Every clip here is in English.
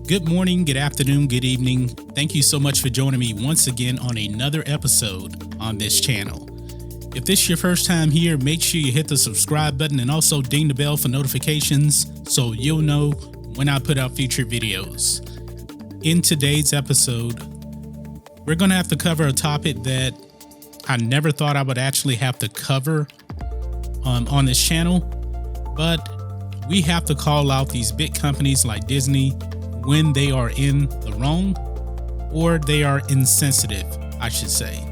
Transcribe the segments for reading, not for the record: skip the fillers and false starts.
Good morning, good afternoon, good evening. Thank you so much for joining me once again on another episode on this channel. If this is your first time here, make sure you hit the subscribe button and also ding the bell for notifications so you'll know when I put out future videos. In today's episode, we're going to have to cover a topic that I never thought I would actually have to cover on this channel, but we have to call out these big companies like Disney when they are in the wrong, or they are insensitive, I should say.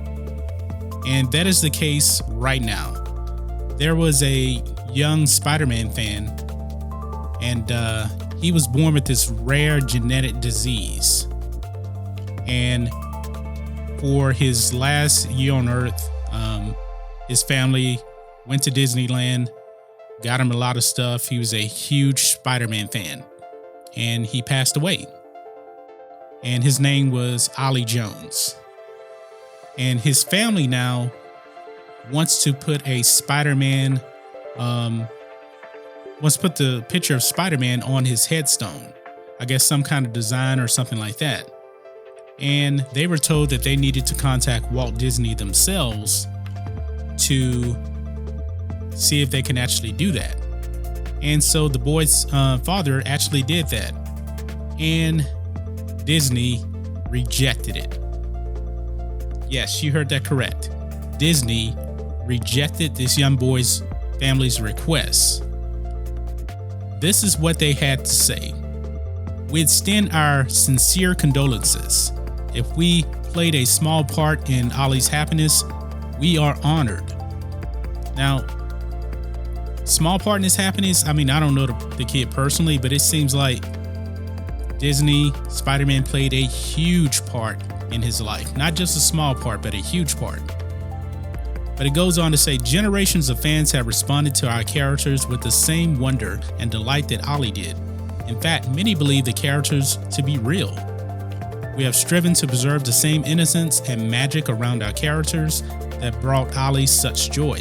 And that is the case right now. There was a young Spider-Man fan, and he was born with this rare genetic disease. And for his last year on Earth, his family went to Disneyland, got him a lot of stuff. He was a huge Spider-Man fan. And he passed away. And his name was Ollie Jones. And his family now wants to put a Spider-Man, wants to put the picture of Spider-Man on his headstone. I guess some kind of design or something like that. And they were told that they needed to contact Walt Disney themselves to see if they can actually do that. And so the boy's father actually did that, and Disney rejected it. Yes, you heard that correct. Disney rejected this young boy's family's request. This is what they had to say. We extend our sincere condolences. If we played a small part in Ollie's happiness, we are honored. Now, small part in his happiness, I mean, I don't know the kid personally, but it seems like Disney, Spider-Man played a huge part in his life. Not just a small part, but a huge part. But it goes on to say, generations of fans have responded to our characters with the same wonder and delight that Ollie did. In fact, many believe the characters to be real. We have striven to preserve the same innocence and magic around our characters that brought Ollie such joy.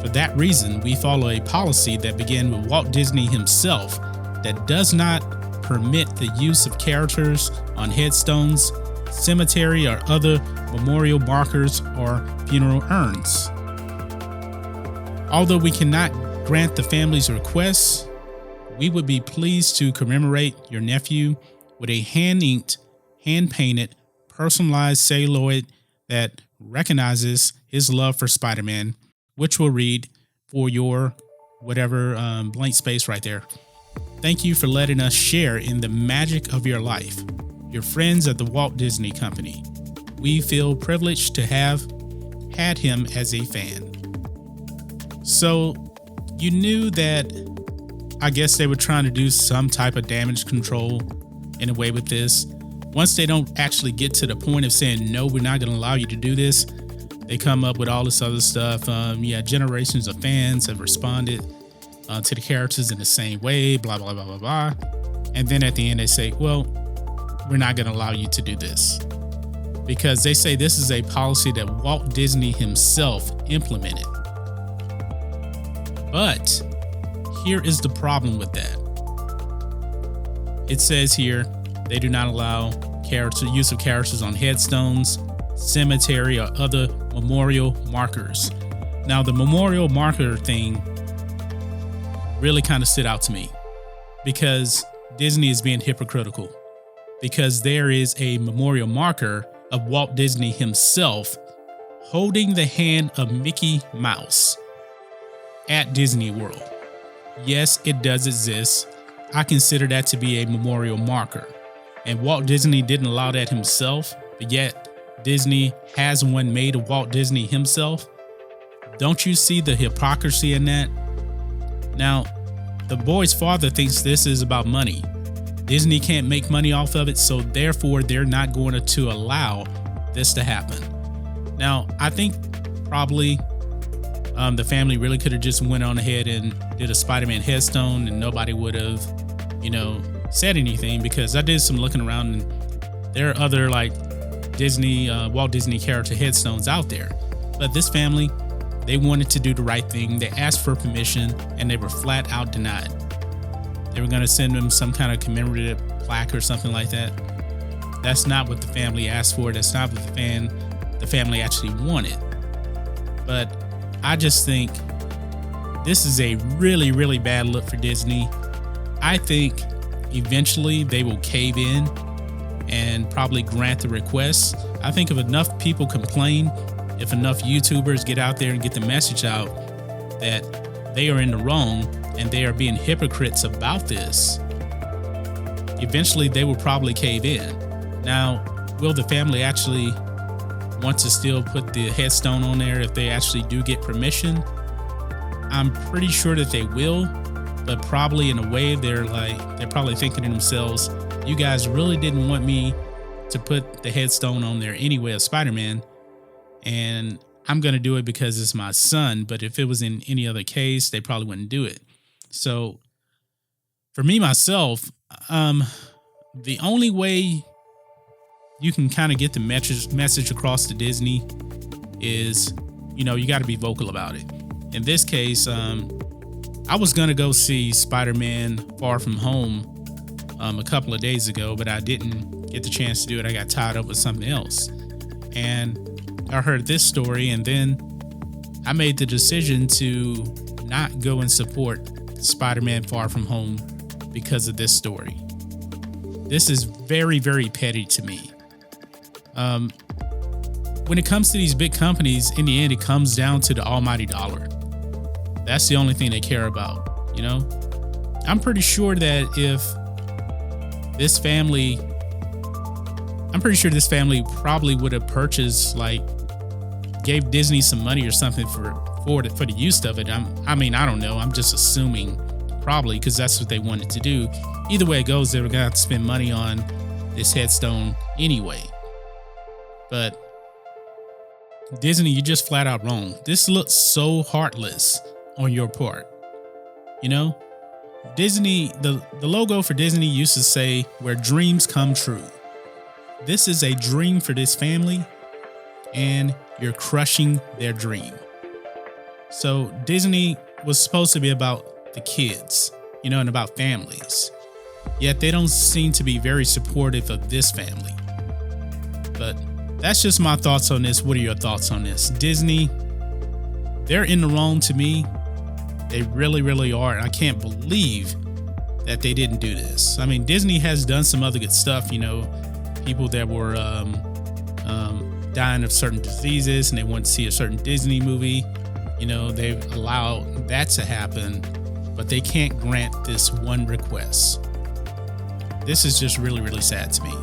For that reason, we follow a policy that began with Walt Disney himself that does not permit the use of characters on headstones, cemetery, or other memorial markers or funeral urns. Although we cannot grant the family's requests, we would be pleased to commemorate your nephew with a hand-inked, hand-painted, personalized celluloid that recognizes his love for Spider-Man, which will read for your whatever blank space right there. Thank you for letting us share in the magic of your life. Your friends at the Walt Disney Company. We feel privileged to have had him as a fan. So you knew that, I guess they were trying to do some type of damage control in a way with this. Once they don't actually get to the point of saying, no, we're not going to allow you to do this, they come up with all this other stuff. Generations of fans have responded to the characters in the same way, blah, blah, blah, blah, blah. And then at the end, they say, well, we're not going to allow you to do this. Because they say this is a policy that Walt Disney himself implemented. But here is the problem with that. It says here, they do not allow use of characters on headstones, cemetery, or other memorial markers. Now, the memorial marker thing really kind of stood out to me because Disney is being hypocritical, because there is a memorial marker of Walt Disney himself holding the hand of Mickey Mouse at Disney World. Yes, it does exist. I consider that to be a memorial marker. And Walt Disney didn't allow that himself, but yet Disney has one made of Walt Disney himself. Don't you see the hypocrisy in that? Now, the boy's father thinks this is about money. Disney can't make money off of it, so therefore they're not going to allow this to happen. Now, I think probably the family really could have just went on ahead and did a Spider-Man headstone and nobody would have, said anything, because I did some looking around and there are other like Disney, Walt Disney character headstones out there. But this family, they wanted to do the right thing. They asked for permission and they were flat out denied. They were going to send him some kind of commemorative plaque or something like that. That's not what the family asked for. That's not what the family actually wanted. But I just think this is a really, really bad look for Disney. I think eventually they will cave in and probably grant the request. I think if enough people complain, if enough YouTubers get out there and get the message out that they are in the wrong and they are being hypocrites about this, eventually they will probably cave in. Now, will the family actually want to still put the headstone on there if they actually do get permission? I'm pretty sure that they will, but probably in a way they're probably thinking to themselves, you guys really didn't want me to put the headstone on there anyway of Spider-Man, and I'm going to do it because it's my son. But if it was in any other case, they probably wouldn't do it. So for me, myself, the only way you can kind of get the message across to Disney is, you got to be vocal about it. In this case, I was going to go see Spider-Man Far From Home a couple of days ago, but I didn't get the chance to do it. I got tied up with something else. And I heard this story, and then I made the decision to not go and support Spider-Man Far From Home because of this story. This is very, very petty to me. When it comes to these big companies, in the end, it comes down to the almighty dollar. That's the only thing they care about, I'm pretty sure that if this family probably would have purchased, gave Disney some money or something for the use of it. I don't know. I'm just assuming probably because that's what they wanted to do. Either way it goes, they were going to have to spend money on this headstone anyway. But Disney, you're just flat out wrong. This looks so heartless on your part. Disney, the logo for Disney used to say, where dreams come true. This is a dream for this family, and you're crushing their dream. So Disney was supposed to be about the kids, and about families. Yet they don't seem to be very supportive of this family. But that's just my thoughts on this. What are your thoughts on this? Disney, they're in the wrong to me. They really, really are. I can't believe that they didn't do this. Disney has done some other good stuff, people that were dying of certain diseases and they want to see a certain Disney movie. They've allowed that to happen, but they can't grant this one request. This is just really, really sad to me.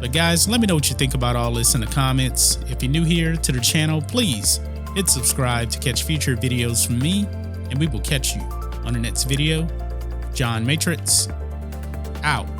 But guys, let me know what you think about all this in the comments. If you're new here to the channel, please hit subscribe to catch future videos from me, and we will catch you on the next video. John Matrixx, out.